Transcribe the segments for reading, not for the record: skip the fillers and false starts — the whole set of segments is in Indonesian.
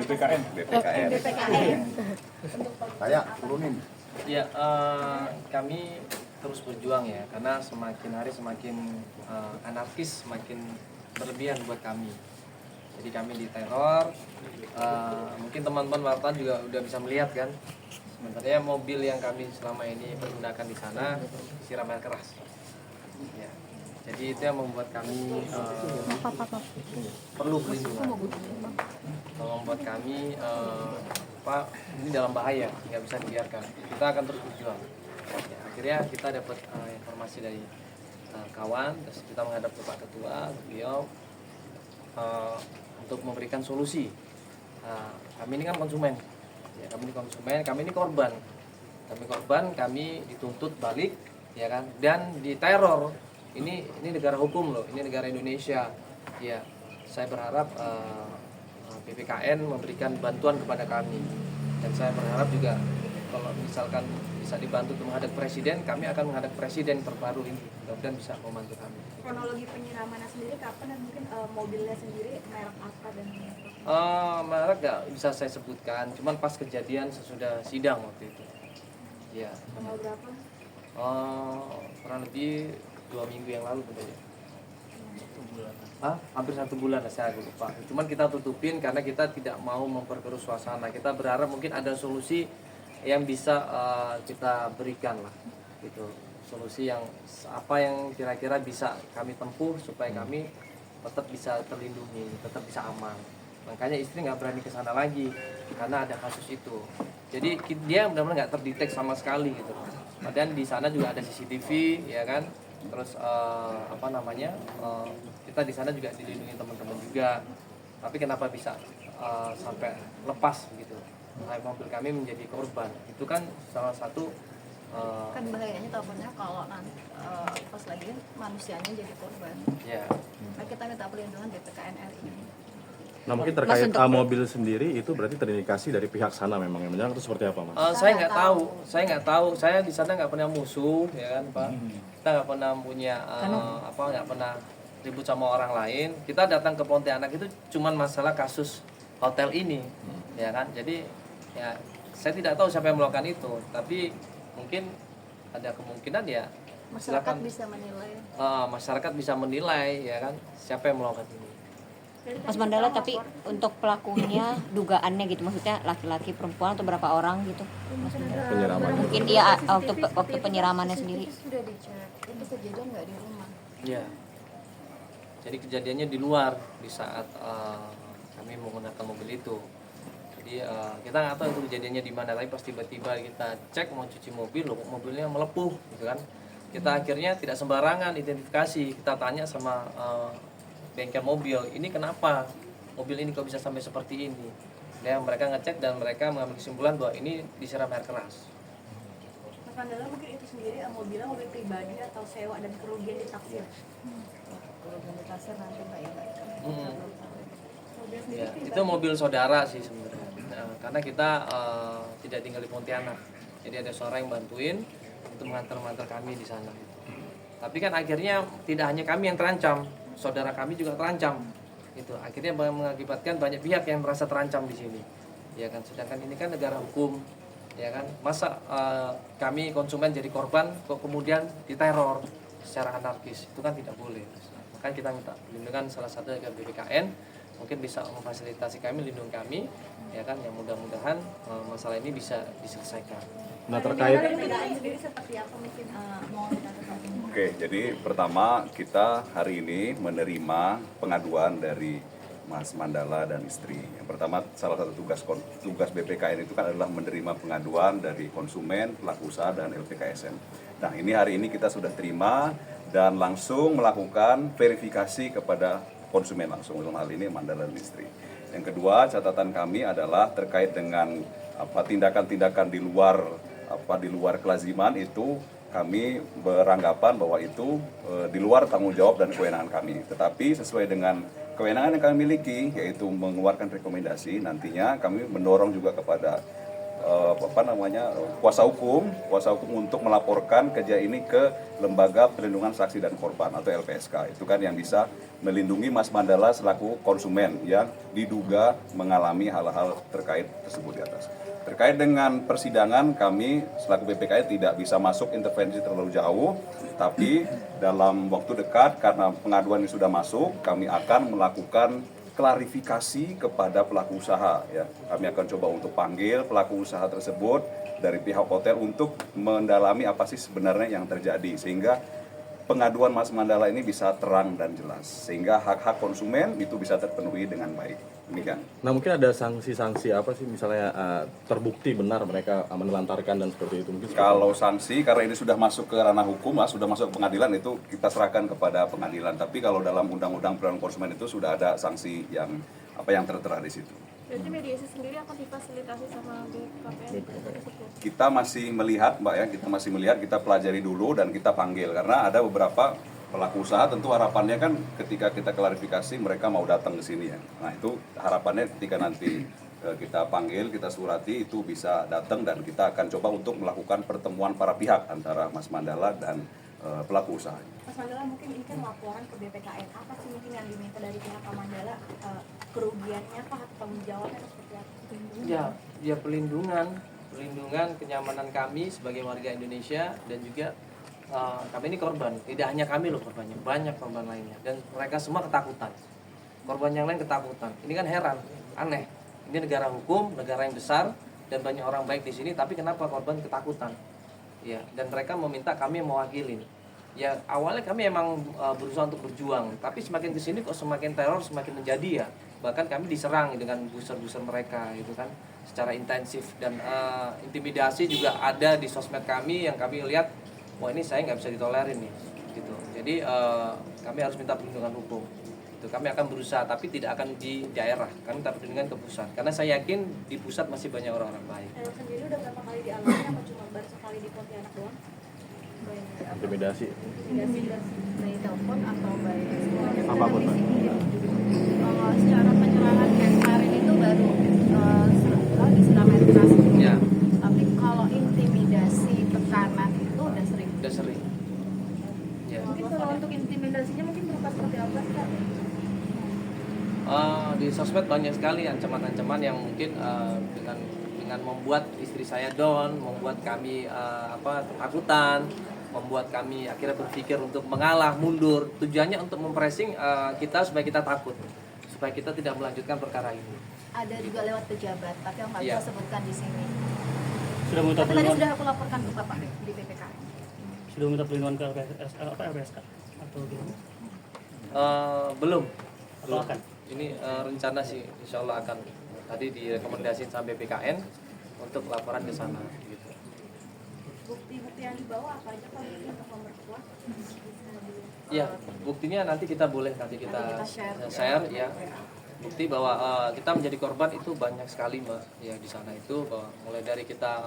BPKN. BPKN. Kayak turunin. Ya, kami terus berjuang ya, karena semakin hari semakin anarkis, semakin berlebihan buat kami. Jadi kami diteror, mungkin teman-teman wartawan juga udah bisa melihat kan, sebenarnya mobil yang kami selama ini pergunakan di sana siram air keras. Ya. Jadi itu yang membuat kami perlu perlindungan. Membuat kami ini dalam bahaya, nggak bisa dibiarkan. Kita akan terus berjuang. Ya, akhirnya kita dapat informasi dari kawan, terus kita menghadap ke Pak Ketua, beliau untuk memberikan solusi. Kami ini kan konsumen, ya, kami ini korban. Kami dituntut balik, ya kan, dan diteror. Ini negara hukum loh, ini negara Indonesia. Ya, saya berharap BPKN memberikan bantuan kepada kami, dan saya berharap juga kalau misalkan bisa dibantu untuk menghadap presiden, kami akan menghadap presiden terbaru ini, mudah-mudahan bisa membantu kami. Kronologi penyiramannya sendiri kapan dan mungkin mobilnya sendiri merek apa dan merek nggak bisa saya sebutkan, cuman pas kejadian sesudah sidang waktu itu. Ya. tanggal berapa? Kurang lebih 2 minggu yang lalu ya. Hampir 1 bulan saya lupa. Cuman kita tutupin karena kita tidak mau memperkeruh suasana. Kita berharap mungkin ada solusi yang bisa kita berikan lah, gitu. Solusi yang apa yang kira-kira bisa kami tempuh supaya kami tetap bisa terlindungi, tetap bisa aman. Makanya istri nggak berani ke sana lagi karena ada kasus itu. Jadi dia benar-benar nggak terdetek sama sekali gitu. Padahal di sana juga ada CCTV, ya kan. Terus kita di sana juga dilindungi teman-teman juga. Tapi kenapa bisa sampai lepas gitu? Mobil kami menjadi korban. Itu kan salah satu kan bahayanya takutnya kalau nanti pas lagi manusianya jadi korban. Ya. Nah, kita minta perlindungan BPKN RI. Nah mungkin terkait mobil sendiri itu berarti terindikasi dari pihak sana memang yang menyerang, itu seperti apa Mas? Saya nggak tahu. Saya di sana nggak pernah musuh, ya kan Pak. Kita nggak pernah punya nggak pernah ribut sama orang lain. Kita datang ke Pontianak itu cuman masalah kasus hotel ini, ya kan. Jadi ya saya tidak tahu siapa yang melakukan itu, tapi mungkin ada kemungkinan ya Masyarakat bisa menilai. Masyarakat bisa menilai, ya kan, siapa yang melakukan ini. Mas Mandala, tapi untuk pelakunya dugaannya gitu, maksudnya laki-laki, perempuan atau berapa orang gitu? Penyiraman. Mungkin iya waktu penyiramannya sendiri. Sudah dicek, itu kejadian nggak di rumah. Iya. Jadi kejadiannya di luar di saat kami menggunakan mobil itu. Jadi kita nggak tahu itu kejadiannya di mana, tapi pas tiba-tiba kita cek mau cuci mobil, loh mobilnya melepuh, gitu kan. Kita akhirnya tidak sembarangan identifikasi, kita tanya sama bengkel mobil, ini kenapa mobil ini kok bisa sampai seperti ini? Ya, mereka ngecek dan mereka mengambil kesimpulan bahwa ini disiram air keras. Mas Mandala, mungkin itu sendiri mobilnya mobil pribadi atau sewa dan kerugian ditaksir? Kerugian ditaksir nanti Mbak Iba. Mobil sendiri Ya, pribadi. itu mobil saudara sih sebenarnya. Karena kita tidak tinggal di Pontianak, jadi ada seorang yang bantuin untuk mengantar kami di sana. Tapi kan akhirnya tidak hanya kami yang terancam, saudara kami juga terancam. Itu akhirnya mengakibatkan banyak pihak yang merasa terancam di sini. Ya kan, sedangkan ini kan negara hukum, ya kan. Masa kami konsumen jadi korban kok kemudian diteror secara anarkis? Itu kan tidak boleh. Makanya kita minta perlindungan salah satu dari BPKN, mungkin bisa memfasilitasi kami, lindungi kami, ya kan, yang mudah-mudahan masalah ini bisa diselesaikan. Nah terkait sendiri seperti apa mungkin mau kita ketahui? Oke, jadi pertama kita hari ini menerima pengaduan dari Mas Mandala dan istri. Yang pertama, salah satu tugas BPKN itu kan adalah menerima pengaduan dari konsumen, pelaku usaha, dan LPKSN. Nah, ini hari ini kita sudah terima dan langsung melakukan verifikasi kepada konsumen langsung, dalam hal ini Mandala dan istri. Yang kedua, catatan kami adalah terkait dengan tindakan-tindakan di luar kelaziman itu. Kami beranggapan bahwa itu di luar tanggung jawab dan kewenangan kami. Tetapi sesuai dengan kewenangan yang kami miliki, yaitu mengeluarkan rekomendasi, nantinya kami mendorong juga kepada kuasa hukum untuk melaporkan kejadian ini ke Lembaga Perlindungan Saksi dan Korban atau LPSK. Itu kan yang bisa melindungi Mas Mandala selaku konsumen yang diduga mengalami hal-hal terkait tersebut di atas. Terkait dengan persidangan, kami selaku BPKN tidak bisa masuk intervensi terlalu jauh, tapi dalam waktu dekat karena pengaduan ini sudah masuk, kami akan melakukan klarifikasi kepada pelaku usaha. Ya, kami akan coba untuk panggil pelaku usaha tersebut dari pihak hotel untuk mendalami apa sih sebenarnya yang terjadi, sehingga pengaduan Mas Mandala ini bisa terang dan jelas, sehingga hak-hak konsumen itu bisa terpenuhi dengan baik. Demikian. Nah mungkin ada sanksi-sanksi apa sih misalnya terbukti benar mereka menelantarkan dan seperti itu mungkin? Kalau sanksi, karena ini sudah masuk ke ranah hukum, sudah masuk ke pengadilan, itu kita serahkan kepada pengadilan. Tapi kalau dalam Undang-Undang Perlindungan Konsumen itu sudah ada sanksi yang tertera di situ. Berarti mediasi sendiri akan difasilitasi sama BKPN? Kita masih melihat, Mbak ya, kita pelajari dulu dan kita panggil, karena ada beberapa pelaku usaha tentu harapannya kan ketika kita klarifikasi mereka mau datang ke sini ya. Nah itu harapannya ketika nanti kita panggil, kita surati, itu bisa datang dan kita akan coba untuk melakukan pertemuan para pihak antara Mas Mandala dan pelaku usaha. Mas Mandala, mungkin ini kan laporan ke BPKN, apa sih mungkin yang diminta dari pihak Pak Mandala, kerugiannya apa atau tanggung jawabnya seperti apa? Ya pelindungan kenyamanan kami sebagai warga Indonesia, dan juga kami ini korban. Tidak hanya kami loh korbannya, banyak korban lainnya, dan mereka semua ketakutan. Korban yang lain ketakutan. Ini kan heran, aneh. Ini negara hukum, negara yang besar, dan banyak orang baik di sini, tapi kenapa korban ketakutan? Ya, dan mereka meminta kami mewakilin. Ya awalnya kami emang berusaha untuk berjuang, tapi semakin kesini kok semakin teror semakin menjadi ya. Bahkan kami diserang dengan booster-booster mereka gitu kan, secara intensif, dan intimidasi juga ada di sosmed kami yang kami lihat, wah ini saya nggak bisa ditolerin nih gitu. Jadi kami harus minta perlindungan hukum. Itu kami akan berusaha, tapi tidak akan di daerah, kami minta perlindungan ke pusat, karena saya yakin di pusat masih banyak orang-orang baik. Saya sendiri udah berapa kali dialami, apa cuma baru sekali di Pontianak doang? Intimidasi. By telepon atau by Apapun, Pak. Kalau secara penyerangan kayak kemarin itu baru disiram air keras. Ya, Tapi kalau intimidasi, tekanan itu udah sering. udah sering. Ya. Mungkin kalau untuk intimidasinya mungkin berupa seperti apa sih, Kak? Di sosmed banyak sekali ancaman-ancaman yang mungkin dengan membuat istri saya down, membuat kami ketakutan, membuat kami akhirnya berpikir untuk mengalah, mundur. Tujuannya untuk mempressing kita supaya kita takut, supaya kita tidak melanjutkan perkara ini. Ada juga lewat pejabat, tapi yang nggak Iya. bisa sebutkan di sini. Sudah minta Tapi tadi perlindungan, sudah aku laporkan ke Bapak di BPKN. sudah minta perlindungan ke LPSK atau gimana? Belum. Atau akan? Ini rencana sih, insya Allah akan. Tadi direkomendasiin sama BPKN untuk laporan ke sana. Gitu. Bukti-bukti yang dibawa apa aja, Pak, mungkin untuk memperkuat? Ya, buktinya nanti kita boleh kita share ya. Bukti bahwa kita menjadi korban itu banyak sekali, Mbak. Ya di sana itu bahwa mulai dari kita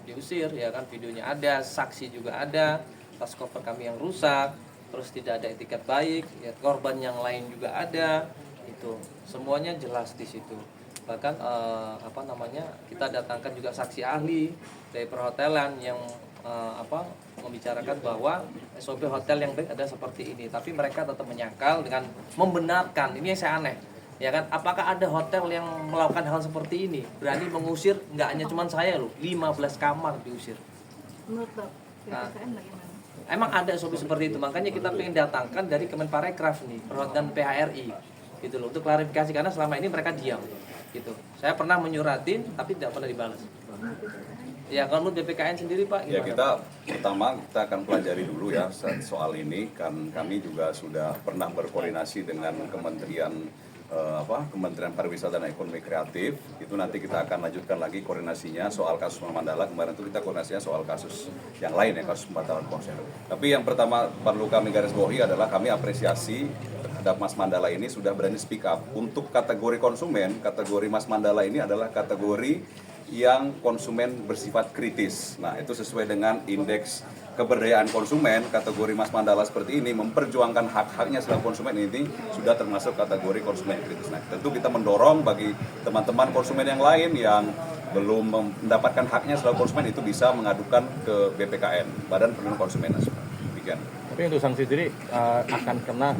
diusir ya kan, videonya ada, saksi juga ada, tas koper kami yang rusak, terus tidak ada etiket baik, ya korban yang lain juga ada. Itu semuanya jelas di situ. Bahkan kita datangkan juga saksi ahli dari perhotelan yang membicarakan bahwa SOP hotel yang baik ada seperti ini, tapi mereka tetap menyangkal dengan membenarkan. Ini yang saya aneh, ya kan? Apakah ada hotel yang melakukan hal seperti ini, berani mengusir? Nggak hanya cuma saya loh, 15 kamar diusir. Menurut BPKN bagaimana? Emang ada SOP seperti itu, makanya kita pengen datangkan dari Kemenparekraf nih, dan PHRI, gitu loh, untuk klarifikasi, karena selama ini mereka diam, gitu. Saya pernah menyuratin, tapi tidak pernah dibalas. Ya kalau menurut BPKN sendiri, Pak, Ya gimana? kita akan pelajari dulu ya soal ini, kan kami juga sudah pernah berkoordinasi dengan Kementerian Pariwisata dan Ekonomi Kreatif. Itu nanti kita akan lanjutkan lagi koordinasinya soal kasus Mandala. Kemarin itu kita koordinasinya soal kasus yang lain ya, kasus pembatalan konser. Tapi yang pertama perlu kami garis bawahi adalah kami apresiasi terhadap Mas Mandala ini sudah berani speak up. Untuk kategori konsumen, kategori Mas Mandala ini adalah kategori yang konsumen bersifat kritis. Nah, itu sesuai dengan indeks keberdayaan konsumen. Kategori Mas Mandala seperti ini memperjuangkan hak-haknya selaku konsumen ini sudah termasuk kategori konsumen kritis. Nah, tentu kita mendorong bagi teman-teman konsumen yang lain yang belum mendapatkan haknya selaku konsumen itu bisa mengadukan ke BPKN, Badan Perlindungan Konsumen Nasional. Demikian. Tapi untuk sanksi sendiri akan kena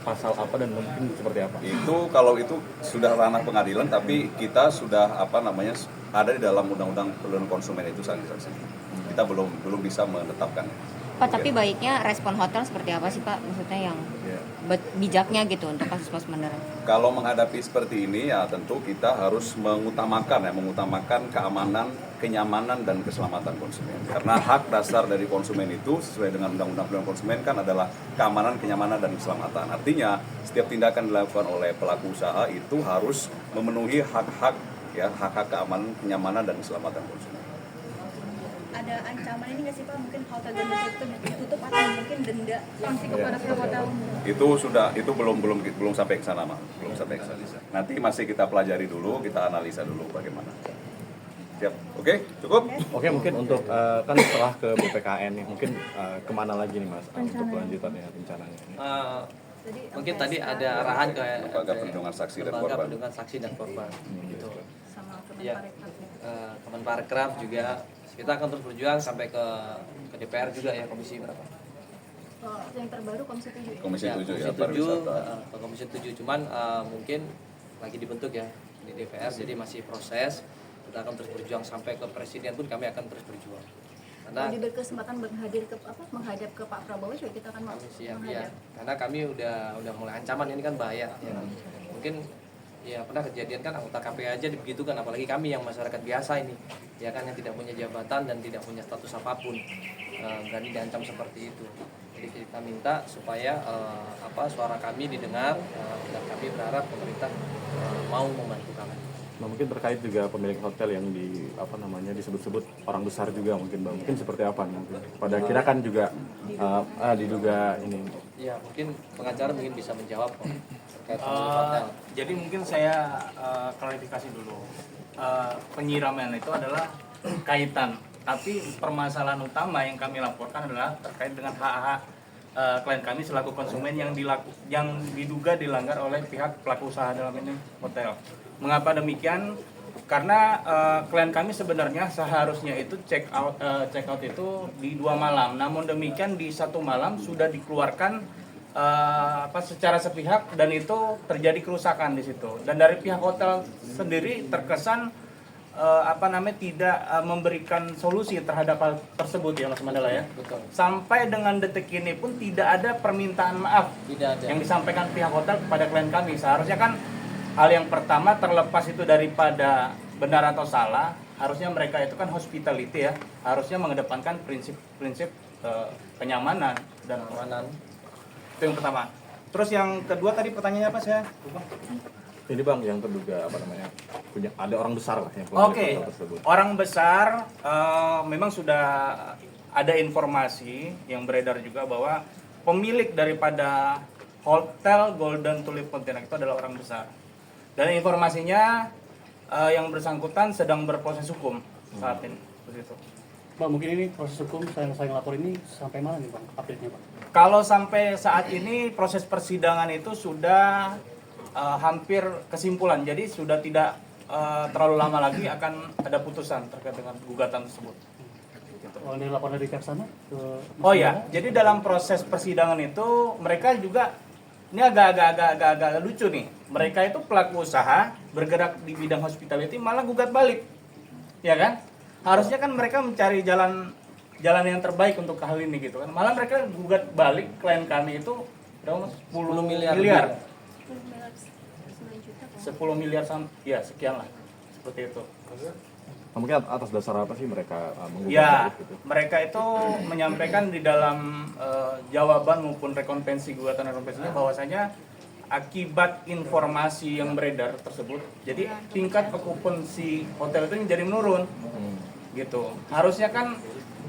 pasal apa dan mungkin seperti apa? Itu kalau itu sudah ranah pengadilan, tapi kita sudah ada di dalam Undang-Undang Perlindungan Konsumen itu sanksi-sanksi. Kita belum bisa menetapkan. Pak, tapi baiknya respon hotel seperti apa sih Pak? Maksudnya yang bijaknya gitu untuk kasus Mas Mandala. Kalau menghadapi seperti ini ya tentu kita harus mengutamakan keamanan, kenyamanan dan keselamatan konsumen. Karena hak dasar dari konsumen itu sesuai dengan Undang-Undang Perlindungan Konsumen kan adalah keamanan, kenyamanan dan keselamatan. Artinya setiap tindakan dilakukan oleh pelaku usaha itu harus memenuhi hak-hak keamanan, kenyamanan dan keselamatan konsumen. Ada ancaman ini nggak sih Pak, mungkin hotel itu ditutup atau mungkin denda sanksi kepada pihak hotel? Itu belum sampai ke sana, belum sampai ke sana. Nanti masih kita pelajari dulu, kita analisa dulu bagaimana. Siap, oke, cukup? Oke, mungkin untuk kan setelah ke BPKN nih, mungkin kemana lagi nih Mas untuk kelanjutannya rencananya? Mungkin tadi ada arahan ke Lembaga Perlindungan Saksi dan Lembaga Korban. Perlindungan Saksi dan Korban. Gitu. sama Ya, Kemenparekraf. Kemenparekraf juga kita akan terus berjuang sampai ke DPR juga ya, komisi berapa? Yang terbaru Komisi 7 ya? Komisi 7 ya, Komisi 7, pariwisata. Komisi 7 cuman mungkin lagi dibentuk ya di DPR, jadi masih proses. Kita akan terus berjuang sampai ke presiden pun kami akan terus berjuang. Karena Kalau diberi kesempatan menghadap ke Pak Prabowo juga kita akan kami siap ya, karena kami udah mulai ancaman ini kan bahaya ya. Mungkin ya pernah kejadian kan anggota KPI aja begitu kan, apalagi kami yang masyarakat biasa ini ya kan, yang tidak punya jabatan dan tidak punya status apapun berani diancam seperti itu. Jadi kita minta supaya suara kami didengar, dan kami berharap pemerintah mau membantu kami. Nah, mungkin terkait juga pemilik hotel yang disebut-sebut orang besar juga mungkin Bang. Mungkin seperti apa nih? Mungkin pada akhirnya kan juga diduga ini. Ya mungkin pengacara mungkin bisa menjawab kok terkait pemilik hotel. Jadi mungkin saya klarifikasi dulu. Penyiraman itu adalah kaitan, tapi permasalahan utama yang kami laporkan adalah terkait dengan hak-hak klien kami selaku konsumen yang diduga dilanggar oleh pihak pelaku usaha dalam ini hotel. Mengapa demikian? Karena klien kami sebenarnya seharusnya itu check out itu di 2 malam. Namun demikian di 1 malam sudah dikeluarkan secara sepihak dan itu terjadi kerusakan di situ. Dan dari pihak hotel sendiri terkesan tidak memberikan solusi terhadap hal tersebut ya Mas Mandala ya. Betul. Sampai dengan detik ini pun tidak ada permintaan maaf Tidak ada. yang disampaikan pihak hotel kepada klien kami. Seharusnya kan hal yang pertama, terlepas itu daripada benar atau salah, harusnya mereka itu kan hospitality ya, harusnya mengedepankan prinsip kenyamanan dan keamanan. Itu yang pertama. Terus yang kedua tadi pertanyaannya apa saya lupa. Ini Bang yang terduga punya ada orang besar lah yang Oke, hotel tersebut. orang besar memang sudah ada informasi yang beredar juga bahwa pemilik daripada Hotel Golden Tulip Pontianak itu adalah orang besar. Dan informasinya yang bersangkutan sedang berproses hukum saat ini. Begitu. Bang, mungkin ini proses hukum yang saya lapor ini sampai mana nih Bang, update-nya Bang? Kalau sampai saat ini proses persidangan itu sudah hampir kesimpulan. Jadi sudah tidak terlalu lama lagi akan ada putusan terkait dengan gugatan tersebut. Oh, ini laporan dari pihak sana ke Oh ya, jadi dalam proses persidangan itu mereka juga ini agak lucu nih. Mereka itu pelaku usaha bergerak di bidang hospitality malah gugat balik, ya kan? Harusnya kan mereka mencari jalan yang terbaik untuk hal ini gitu kan. Malah mereka gugat balik klien kami itu berapa? 10 miliar. 10 miliar ya sekian lah seperti itu. Nah, mungkin atas dasar apa sih mereka menggugat Ya, gitu? mereka itu menyampaikan di dalam jawaban maupun rekonvensi gugatan rekonvensinya bahwasanya akibat informasi yang beredar tersebut, jadi tingkat okupansi hotel itu menjadi menurun. Gitu. Harusnya kan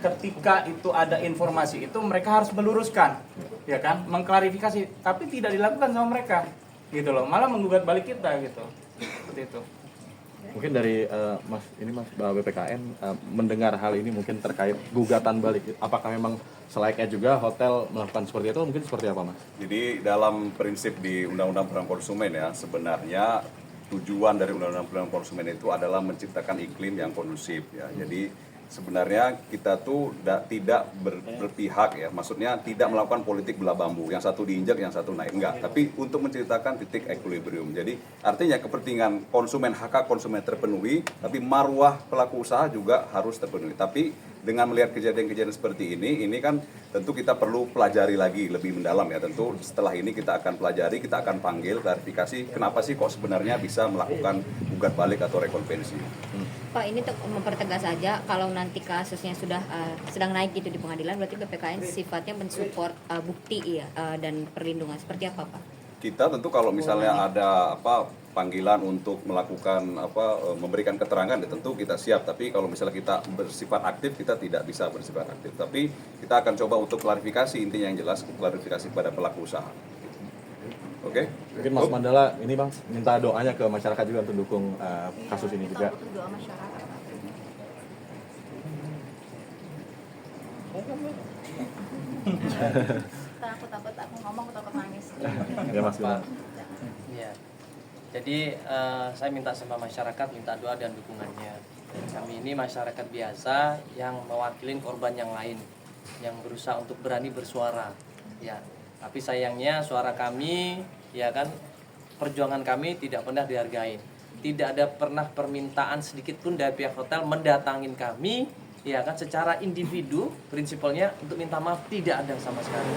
ketika itu ada informasi itu mereka harus meluruskan, ya kan, mengklarifikasi, tapi tidak dilakukan sama mereka. Gitu loh, malah menggugat balik kita gitu. Seperti itu. Mungkin dari Mas BPKN mendengar hal ini mungkin terkait gugatan balik, apakah memang selayaknya juga hotel melakukan seperti itu? Mungkin seperti apa Mas? Jadi dalam prinsip di Undang-Undang Perlindungan Konsumen ya, sebenarnya tujuan dari Undang-Undang Perlindungan Konsumen itu adalah menciptakan iklim yang kondusif ya. Jadi sebenarnya kita tuh tidak berpihak ya, maksudnya tidak melakukan politik belah bambu, yang satu diinjak, yang satu naik, enggak, tapi untuk menciptakan titik equilibrium. Jadi artinya kepentingan konsumen, hak konsumen terpenuhi, tapi marwah pelaku usaha juga harus terpenuhi. Tapi dengan melihat kejadian-kejadian seperti ini kan tentu kita perlu pelajari lagi lebih mendalam ya. Tentu setelah ini kita akan pelajari, kita akan panggil klarifikasi kenapa sih kok sebenarnya bisa melakukan gugat balik atau rekonvensi. Pak, ini untuk mempertegas saja, kalau nanti kasusnya sudah sedang naik gitu di pengadilan, berarti BPKN sifatnya mensupport bukti ya dan perlindungan. Seperti apa, Pak? Kita tentu kalau misalnya ada panggilan untuk melakukan memberikan keterangan ya tentu kita siap, tapi kalau misalnya kita bersifat aktif kita tidak bisa bersifat aktif, tapi kita akan coba untuk klarifikasi, intinya yang jelas klarifikasi kepada pelaku usaha. Oke? Mungkin Mas Mandala ini Bang minta doanya ke masyarakat juga untuk dukung kasus ini juga. Kita butuh doa masyarakat. Takut aku ngomong takut nangis. Ya Mas Bima. Ya. Jadi saya minta sama masyarakat minta doa dan dukungannya. Kami ini masyarakat biasa yang mewakili korban yang lain, yang berusaha untuk berani bersuara. Ya. Tapi sayangnya suara kami, ya kan, perjuangan kami tidak pernah dihargai. Tidak ada pernah permintaan sedikit pun dari pihak hotel mendatangin kami, ya kan, secara individu, prinsipalnya untuk minta maaf tidak ada sama sekali.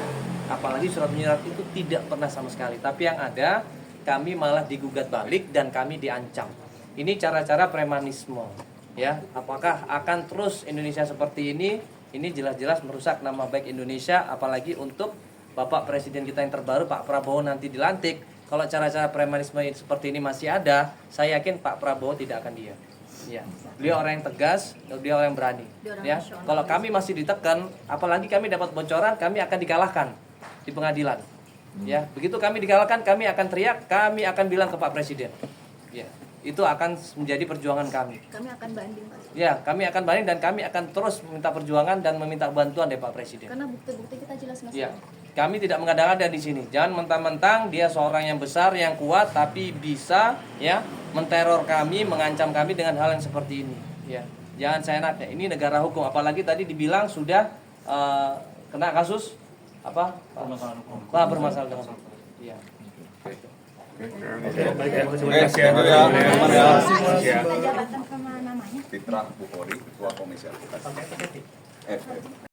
Apalagi surat menyurat itu tidak pernah sama sekali. Tapi yang ada, kami malah digugat balik dan kami diancam. Ini cara-cara premanisme, ya. Apakah akan terus Indonesia seperti ini? Ini jelas-jelas merusak nama baik Indonesia, apalagi untuk Bapak Presiden kita yang terbaru, Pak Prabowo nanti dilantik. Kalau cara-cara premanisme seperti ini masih ada, saya yakin Pak Prabowo tidak akan diam. Ya, beliau orang yang tegas, beliau orang yang berani. Ya, kalau kami masih ditekan, apalagi kami dapat bocoran, kami akan dikalahkan di pengadilan. Ya, begitu kami dikalahkan, kami akan teriak, kami akan bilang ke Pak Presiden. Ya, itu akan menjadi perjuangan kami. Kami akan banding, Pak. Ya, kami akan banding dan kami akan terus meminta perjuangan dan meminta bantuan dari Pak Presiden. Karena bukti-bukti kita jelas nggak Ya, salah. kami tidak mengada-ngada di sini. Jangan mentang-mentang dia seorang yang besar, yang kuat, tapi bisa ya menteror kami, mengancam kami dengan hal yang seperti ini. Ya, jangan seenaknya. Ini negara hukum. Apalagi tadi dibilang sudah kena kasus apa? Permasalahan hukum. Bermasalah dengan hukum. Iya. Baik, terima kasih banyak. Minta jabatan sama namanya. Fitra Bukhari, Ketua Komisi Advokasi. Oke, oke. FF.